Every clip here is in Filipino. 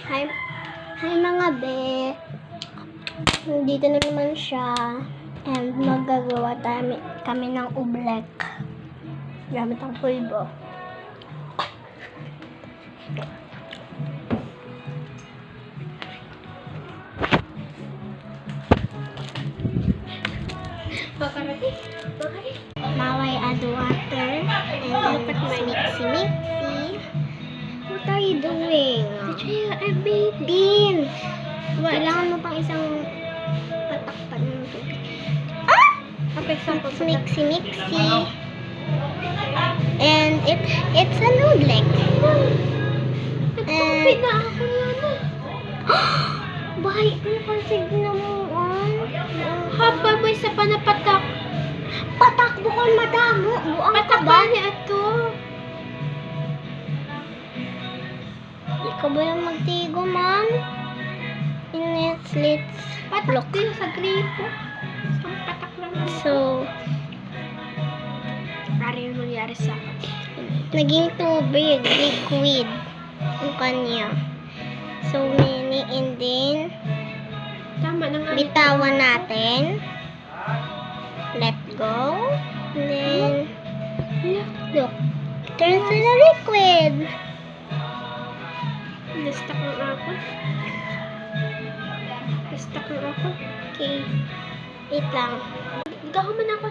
Hi, hi mga be. Dito na naman siya. And magagawa kami ng oblek. Gamit ang pulbo. Now I add water. And then mixy. What are you doing? I made it. Bean! Kailangan mo pang isang patakpan ng tubig. Okay, sample pa. Mixy. And it's an oblek. Nagtubig na ako yan. Bahay, ano pang signa mo? Haba mo isa pa na patak. Patak bukol madamo. Buang Patak ka ba ba? ni ato? Ikaw ba yung magtigo, ma'am? Let's Patak din sa gripo. Isang patak lang. So, Para yung nangyari sa akin. naging tubig, liquid, ang kanya. So many, and then, Tama na nga. bitawan natin. Let go. And then, look, turns to the liquid. Na-stuck ang ako. Na-stuck ang ako. Okay, wait lang. Gaho man ako.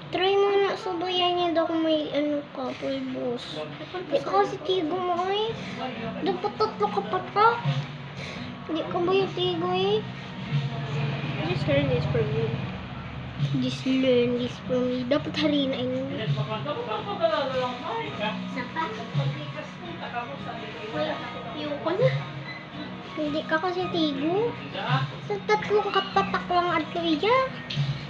Try mo na subayan niya daw kung may ano ka, pulbos. Di ka kasi tigo mo eh. Dapat tatlo ka pa ka. Di ka ba yung tigo eh? Just learn this from you. Just learn this from me. Dapat harinain mo. Yung ko na. Hindi ka kasi tigo. Sa tatlong kapatak lang at iya.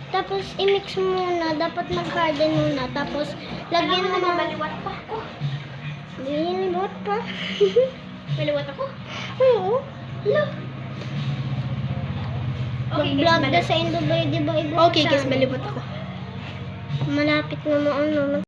Tapos i-mix mo muna. Dapat mag-harden muna. Tapos lagyan mo na. Maliwat pa ako. Ganyan libot pa. Maliwat ako? Oo. Look. Mag-vlog na sa Indo ba? Di ba? Okay, guys, maliwat ako. Malapit na mo ano.